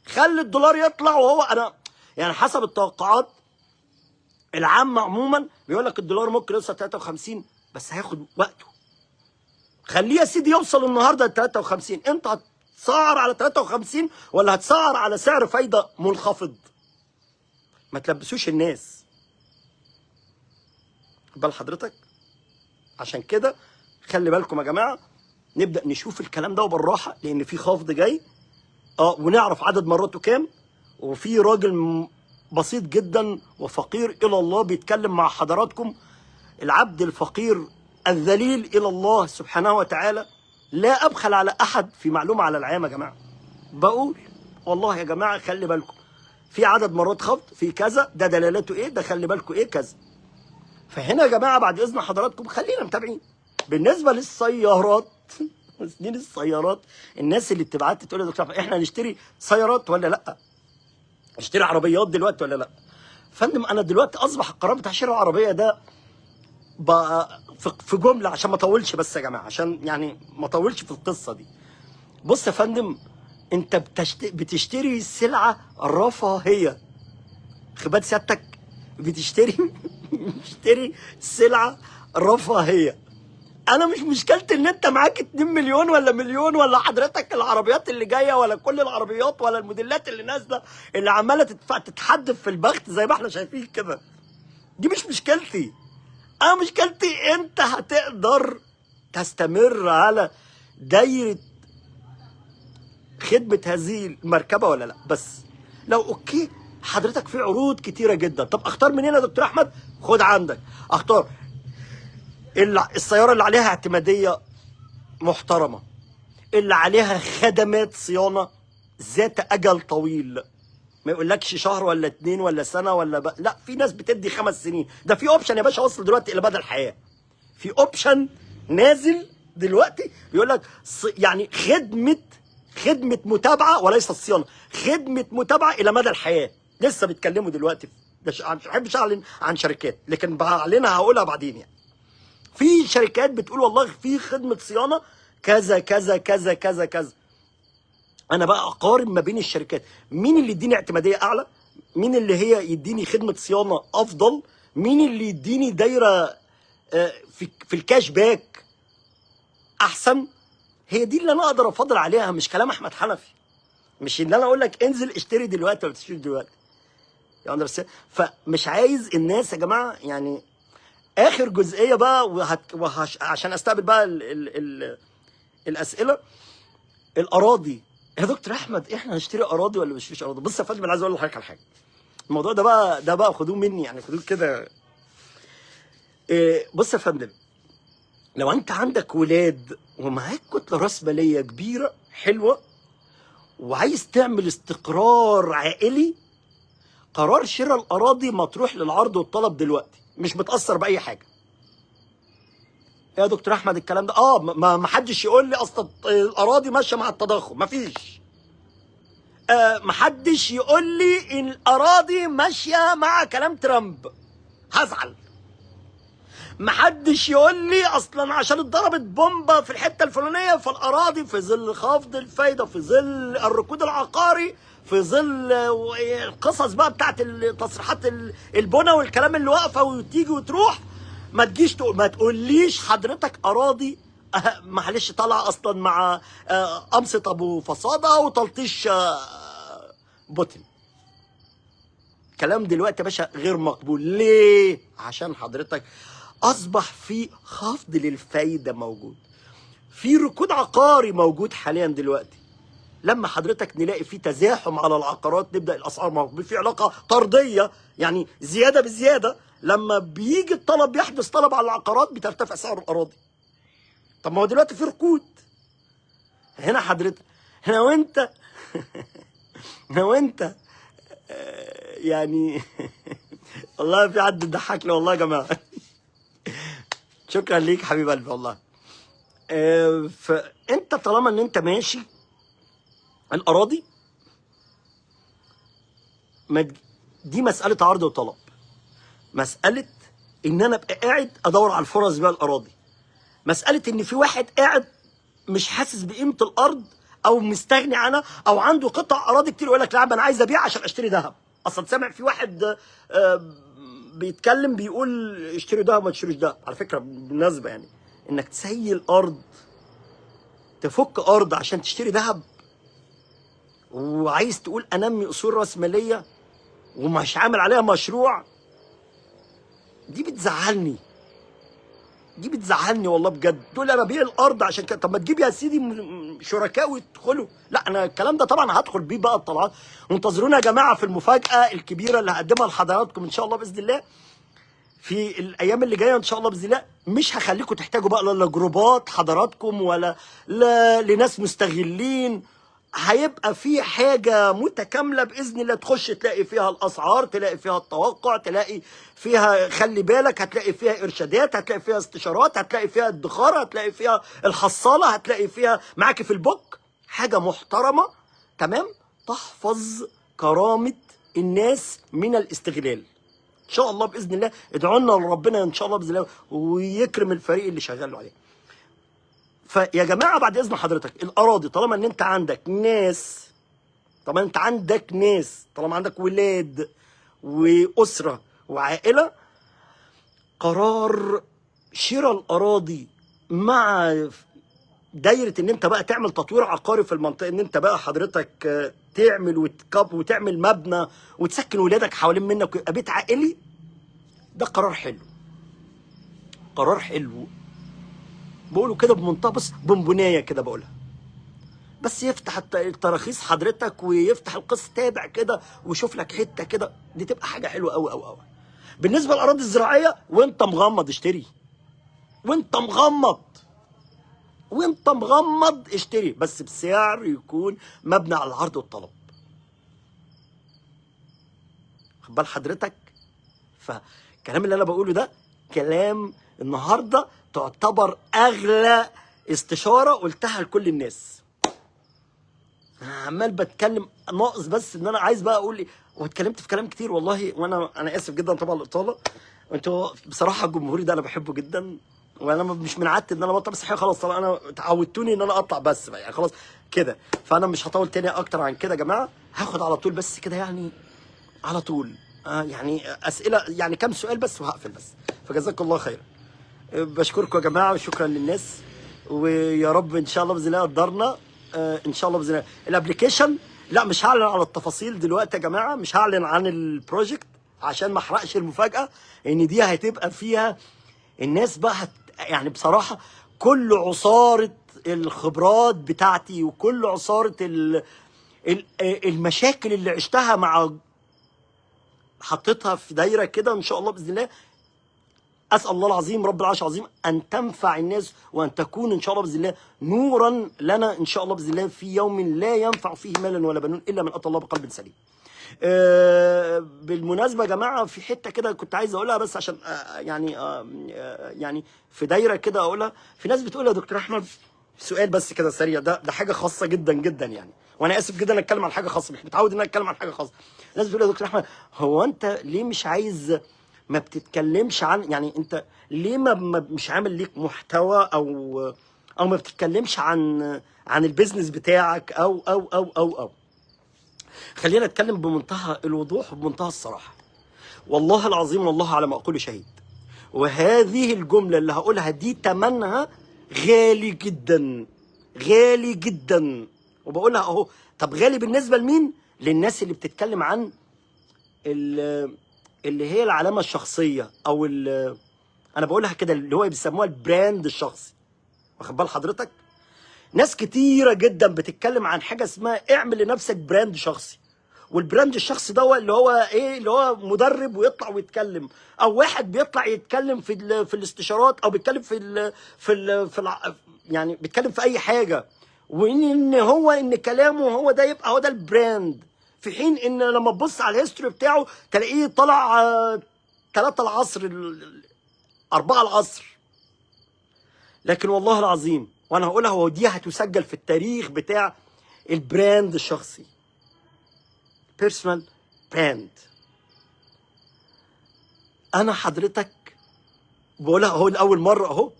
خلي الدولار يطلع. وهو انا يعني حسب التوقعات العامة عموما بيقول لك الدولار ممكن يوصل 53، بس هياخد وقته. خليه يا سيدي يوصل النهارده ل 53. انت هتسعر على 53 ولا هتسعر على سعر فايدة منخفض؟ ما تلبسوش الناس. بال حضرتك؟ عشان كده خلي بالكم يا جماعه، نبدا نشوف الكلام ده وبالراحه، لان في خفض جاي ونعرف عدد مراته كام. وفي راجل بسيط جدا وفقير الى الله بيتكلم مع حضراتكم، العبد الفقير الذليل الى الله سبحانه وتعالى. لا ابخل على احد في معلومه على العام يا جماعه. بقول والله يا جماعه خلي بالكم، في عدد مرات خفض، في كذا، ده دلالته ايه، ده خلي بالكم ايه كذا. فهنا يا جماعه بعد اذن حضراتكم خلينا متابعين. بالنسبه للسيارات سنين السيارات، الناس اللي بتبعت تقول يا دكتور احنا نشتري سيارات ولا لا؟ نشتري عربيات دلوقتي ولا لا؟ فندم، انا دلوقتي اصبح القرار بتاع شراء العربيه ده بقى في جمله، عشان ما اطولش بس يا جماعه، عشان يعني ما اطولش في القصه دي. بص يا فندم، انت بتشتري سلعه رفاهيه. خبات سيادتك بتشتري سلعه رفاهيه. انا مش مشكلتي ان انت معاك 2 مليون ولا مليون، ولا حضرتك العربيات اللي جايه، ولا كل العربيات، ولا الموديلات اللي نازله اللي عماله تتحدف في البخت زي ما احنا شايفين كده. دي مش مشكلتي. انا مشكلتي انت هتقدر تستمر على دايره خدمه هذه المركبه ولا لا؟ بس لو اوكي حضرتك في عروض كتيره جدا. طب اختار منين يا دكتور احمد؟ خد عندك، اختار السياره اللي عليها اعتماديه محترمه، اللي عليها خدمات صيانه ذات اجل طويل. ما يقولكش شهر ولا 2 ولا سنه ولا لا، في ناس بتدي 5 سنين. ده في اوبشن يا باشا وصل دلوقتي الى مدى الحياه. في اوبشن نازل دلوقتي بيقول لك يعني خدمه متابعه وليس الصيانه، خدمه متابعه الى مدى الحياه. لسه بيتكلموا دلوقتي. مش بحبش اعلن عن شركات، لكن بعلنها هقولها بعدين. يعني في شركات بتقول والله في خدمه صيانه كذا كذا كذا كذا كذا. انا بقى اقارن ما بين الشركات، مين اللي يديني اعتماديه اعلى، مين اللي هي يديني خدمه صيانه افضل، مين اللي يديني دايره في الكاش باك احسن؟ هي دي اللي انا اقدر افضل عليها، مش كلام احمد حنفي، مش ان انا اقول لك انزل اشتري دلوقتي ولا تشتري دلوقتي. يعني فمش عايز الناس يا جماعه يعني. اخر جزئيه بقى عشان استقبل بقى الاسئله. الاراضي يا دكتور احمد، احنا هنشتري اراضي ولا مش نشتري اراضي؟ بص يا فندم، انا عايز اقول لحضرتك على حاجه. الموضوع ده بقى خدوه مني، يعني خدوه كده. بص يا فندم، لو انت عندك ولاد ومعاك كتله راس ماليه كبيره حلوه وعايز تعمل استقرار عائلي، قرار شراء الاراضي مطروح للعرض والطلب دلوقتي، مش متاثر باي حاجه. يا دكتور احمد الكلام ده ما حدش يقول لي اصل الاراضي ماشيه مع التضخم، مفيش. ما حدش يقول لي ان الاراضي ماشيه مع كلام ترامب، هزعل. ما حدش يقول لي اصلا عشان اتضربت بومبا في الحته الفلانيه فالاراضي في ظل خفض الفايده، في ظل الركود العقاري، في ظل القصص بقى بتاعت التصريحات البنى والكلام اللي واقفه وتيجي وتروح. ما تجيش تقول، ما تقوليش حضرتك اراضي معلش طالعه اصلا مع قمصة ابو فصاده وتلطيش بوتين. كلام دلوقتي يا باشا غير مقبول. ليه؟ عشان حضرتك اصبح في خفض للفايده موجود، في ركود عقاري موجود حاليا دلوقتي. لما حضرتك نلاقي في تزاحم على العقارات نبدا الاسعار موجود في علاقه طرديه، يعني زياده بزياده. لما بيجي الطلب، يحدث طلب على العقارات، بترتفع سعر الاراضي. طب ما هو دلوقتي في ركود هنا حضرتك، هنا وانت هنا وانت يعني والله في حد ضحكني والله يا جماعه. شكرا ليك حبيب قلبي والله. فانت طالما ان انت ماشي الاراضي، دي مساله عرض وطلب، مساله ان انا ابقى قاعد ادور على الفرص بقى الاراضي، مساله ان في واحد قاعد مش حاسس بقيمه الارض او مستغني عنها، او عنده قطع اراضي كتير يقول لك لا انا عايز ابيع عشان اشتري ذهب. اصلا سامع في واحد بيتكلم بيقول اشتري ذهب ما تشتريش ذهب. على فكره بالمناسبه يعني انك تسيل ارض، تفك ارض عشان تشتري ذهب، وعايز تقول انمي اصول راس ماليه ومش عامل عليها مشروع، دي بتزعلني، دي بتزعلني والله بجد. تقول انا ببيع الارض عشان كده. طب ما تجيب يا سيدي شركاء ويدخلوا. لا انا الكلام ده طبعا هدخل بيه بقى الطلعات. وانتظرونا يا جماعه في المفاجاه الكبيره اللي هقدمها لحضراتكم ان شاء الله باذن الله في الايام اللي جايه ان شاء الله باذن الله. مش هخليكم تحتاجوا بقى لا لجروبات حضراتكم ولا لناس مستغلين. هيبقى في حاجة متكاملة بإذن الله، تخش تلاقي فيها الأسعار، تلاقي فيها التوقع، تلاقي فيها خلي بالك، هتلاقي فيها إرشادات، هتلاقي فيها استشارات، هتلاقي فيها ادخار، هتلاقي فيها الحصالة، هتلاقي فيها معاكي في البوك حاجة محترمة تمام تحفظ كرامة الناس من الاستغلال. إن شاء الله بإذن الله ادعوا لنا لربنا إن شاء الله بإذن الله ويكرم الفريق اللي شغال عليه. فيا جماعه بعد اذن حضرتك، الاراضي طالما ان انت عندك ناس، طالما انت عندك ناس، طالما عندك ولاد واسره وعائله، قرار شراء الاراضي مع دايره ان انت بقى تعمل تطوير عقاري في المنطقه، ان انت بقى حضرتك تعمل وتعمل مبنى وتسكن ولادك حوالين منك ويبقى بيت عائلي، ده قرار حلو، قرار حلو. بقوله كده بمنتهى بص بونبونايه كده بقولها، بس يفتح التراخيص حضرتك ويفتح القسط تابع كده ويشوف لك حته كده، دي تبقى حاجه حلوه قوي قوي قوي. بالنسبه للاراضي الزراعيه وانت مغمض اشتري، وانت مغمض، وانت مغمض اشتري، بس بسعر يكون مبني على العرض والطلب. خد بال حضرتك؟ فالكلام اللي انا بقوله ده كلام النهارده تعتبر اغلى استشاره قلتها لكل الناس. عمال بتكلم ناقص بس ان انا عايز بقى اقول واتكلمت في كلام كتير والله، وانا اسف جدا طبعا الاطاله. انتوا بصراحه الجمهوري ده انا بحبه جدا، وانا مش من عادتي ان انا بطلع، بس خلاص طبعا انا اتعودتوني ان انا اطلع بس بقى يعني خلاص كده. فانا مش هطول تاني اكتر عن كده يا جماعه، هاخد على طول بس كده يعني على طول يعني اسئله، يعني كم سؤال بس وهقفل بس. فجزاكم الله خيرا. بشكركم يا جماعه وشكرا للناس، ويا رب ان شاء الله باذن الله قدرنا. ان شاء الله باذن الله الابلكيشن، لا مش هعلن على التفاصيل دلوقتي يا جماعه، مش هعلن عن البروجكت عشان ما احرقش المفاجاه، ان دي هتبقى فيها الناس بقى يعني بصراحه كل عصاره الخبرات بتاعتي وكل عصاره المشاكل اللي عشتها مع، حطيتها في دايره كده ان شاء الله باذن الله. اسال الله العظيم رب العرش العظيم ان تنفع الناس وان تكون ان شاء الله باذن الله نورا لنا ان شاء الله باذن الله في يوم لا ينفع فيه مال ولا بنون الا من اتى الله بقلب سليم. بالمناسبه يا جماعه في حته كده كنت عايز اقولها بس عشان يعني في دايره كده اقولها. في ناس بتقول يا دكتور احمد سؤال بس كده سريع، ده حاجه خاصه جدا جدا يعني، وانا اسف جدا اتكلم عن حاجه خاصه، مش متعود ان انا اتكلم عن حاجه خاصه. الناس بتقول يا دكتور احمد هو انت ليه مش عايز، ما بتتكلمش عن، يعني انت ليه مش عامل ليك محتوى او ما بتتكلمش عن البيزنس بتاعك او خلينا نتكلم بمنتهى الوضوح وبمنتهى الصراحه. والله العظيم والله على ما اقول شهيد، وهذه الجمله اللي هقولها دي ثمنها غالي جدا، غالي جدا، وبقولها اهو. طب غالي بالنسبه لمين؟ للناس اللي بتتكلم عن اللي هي العلامه الشخصيه، او انا بقولها كده اللي هو بيسموها البراند الشخصي. واخد بال حضرتك؟ ناس كتيره جدا بتتكلم عن حاجه اسمها اعمل لنفسك براند شخصي، والبراند الشخصي ده اللي هو ايه؟ اللي هو مدرب ويطلع ويتكلم، او واحد بيطلع يتكلم في الاستشارات، او بيتكلم يعني بيتكلم في اي حاجه، وان هو ان كلامه هو ده يبقى هو ده البراند. في حين ان لما تبص على الهيستوري بتاعه تلاقيه طلع 3 العصر 4 العصر. لكن والله العظيم وانا هقولها، هو دي هتسجل في التاريخ بتاع البراند الشخصي، بيرسونال براند. انا حضرتك بقولها اهو لاول مره اهو،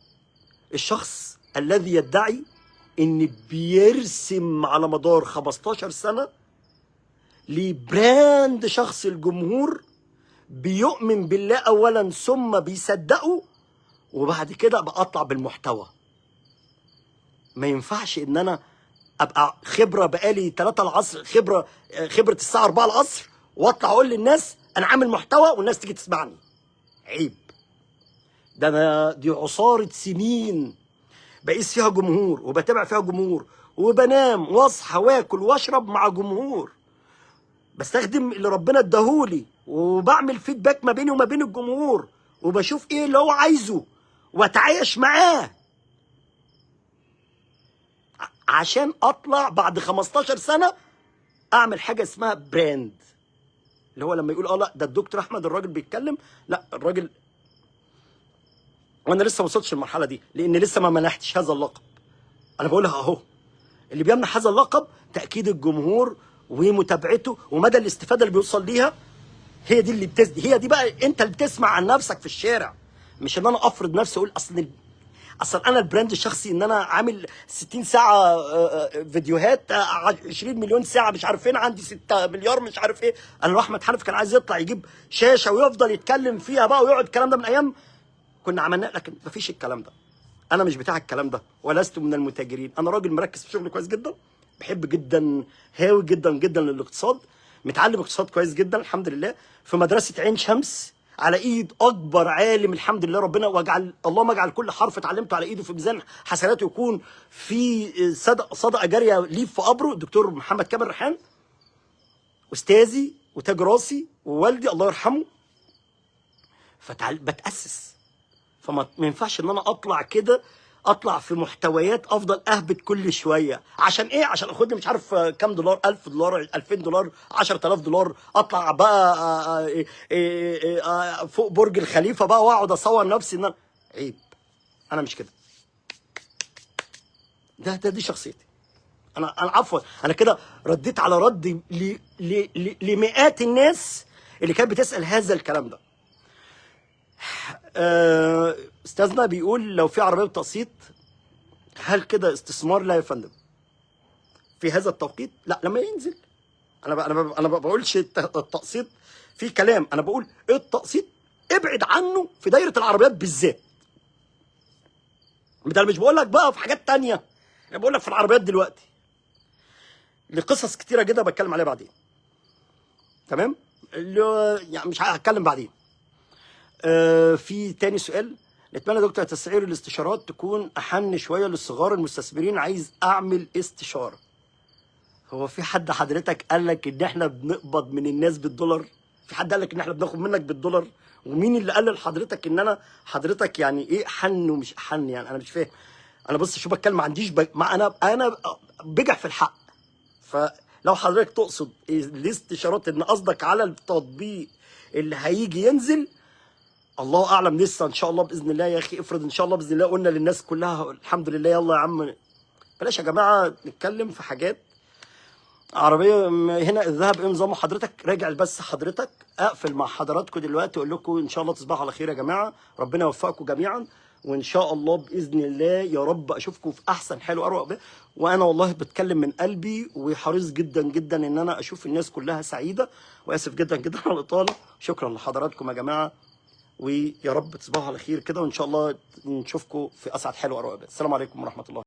الشخص الذي يدعي ان بيرسم على مدار 15 سنه لبراند شخصي الجمهور، بيؤمن بالله اولا ثم بيصدقه، وبعد كده بقطع بالمحتوى. ما ينفعش ان انا ابقى خبره بقالي 3 العصر، خبره الساعه 4 العصر، واطلع اقول للناس انا عامل محتوى والناس تيجي تسمعني. عيب. ده انا دي عصاره سنين بقيس فيها جمهور وبتابع فيها جمهور، وبنام واصحى واكل واشرب مع جمهور، بستخدم اللي ربنا اداهولي، وبعمل فيدباك ما بيني وما بين الجمهور، وبشوف ايه اللي هو عايزه واتعايش معاه، عشان اطلع بعد 15 سنه اعمل حاجه اسمها براند. اللي هو لما يقول لا ده الدكتور احمد الراجل بيتكلم، لا الراجل، وانا لسه ما وصلتش للمرحله دي لان لسه ما منحتش هذا اللقب. انا بقولها اهو، اللي بيمنح هذا اللقب تاكيد الجمهور ومتابعته ومدى الاستفاده اللي بيوصل ليها، هي دي اللي هي دي بقى انت اللي بتسمع عن نفسك في الشارع. مش ان انا افرض نفسي اقول اصل انا البراند الشخصي ان انا عامل 60 ساعه فيديوهات، 20 مليون ساعه مش عارف فين، عندي 6 مليار مش عارف ايه. انا لو احمد حنفي كان عايز يطلع يجيب شاشه ويفضل يتكلم فيها بقى ويقعد الكلام ده من ايام كنا عملناه، لكن مفيش الكلام ده. انا مش بتاع الكلام ده ولست من المتاجرين. انا راجل مركز في شغلي كويس جدا، بحب جدا، هاوي جدا جدا للاقتصاد، متعلم اقتصاد كويس جدا الحمد لله في مدرسه عين شمس على ايد اكبر عالم الحمد لله. ربنا واجعل اللهم اجعل كل حرف اتعلمته على ايده في ميزان حسناته، يكون في صدقه جاريه ليه في قبره. الدكتور محمد كامل ريحان استاذي وتاج راسي ووالدي الله يرحمه، بتاسس. فما ينفعش ان انا اطلع كده، اطلع في محتويات افضل اهبط كل شويه. عشان ايه؟ عشان اخد لي مش عارف كام دولار، 1000 دولار، 2000 دولار، 10000 دولار، اطلع بقى فوق برج الخليفه بقى واقعد اصور نفسي ان انا عيب. انا مش كده. دي شخصيتي. انا عفوا، انا كده رديت على رد لمئات الناس اللي كانت بتسال هذا الكلام ده. استاذنا بيقول لو في عربيه بتقسيط هل كده استثمار؟ لا يا فندم، في هذا التوقيت لا. لما ينزل، انا ما بقولش التقسيط في كلام انا بقول التقسيط ابعد عنه في دايره العربيات بالذات. انا مش بقول لك بقى في حاجات تانية، انا بقول لك في العربيات دلوقتي لقصص كتيره جدا بتكلم عليها بعدين. تمام؟ يعني مش هتكلم بعدين. في تاني سؤال، نتمنى يا دكتور تسعير الاستشارات تكون احن شويه للصغار المستثمرين، عايز اعمل استشاره. هو في حد حضرتك قال لك ان احنا بنقبض من الناس بالدولار؟ في حد قال لك ان احنا بناخد منك بالدولار؟ ومين اللي قال لحضرتك ان انا حضرتك يعني ايه حن ومش حن؟ يعني انا مش فاهم. انا بص شو بتكلم، ما عنديش ما انا بجح في الحق. فلو حضرتك تقصد الاستشارات ان قصدك على التطبيق اللي هيجي ينزل، الله اعلم لسه ان شاء الله باذن الله. يا اخي افرض ان شاء الله باذن الله قلنا للناس كلها الحمد لله يلا يا عم، بلاش يا جماعه نتكلم في حاجات عربيه. هنا الذهب ايه نظامه؟ حضرتك راجع بس، حضرتك اقفل مع حضراتكم دلوقتي اقول لكم ان شاء الله تصبحوا على خير يا جماعه، ربنا يوفقكم جميعا، وان شاء الله باذن الله يا رب اشوفكم في احسن حال واروق. وانا والله بتكلم من قلبي وحريص جدا جدا ان انا اشوف الناس كلها سعيده، واسف جدا جدا على الاطاله. شكرا لحضراتكم يا جماعه، ويا رب تصبحوا على خير كده، وان شاء الله نشوفكم في اسعد حال واروق. السلام عليكم ورحمه الله.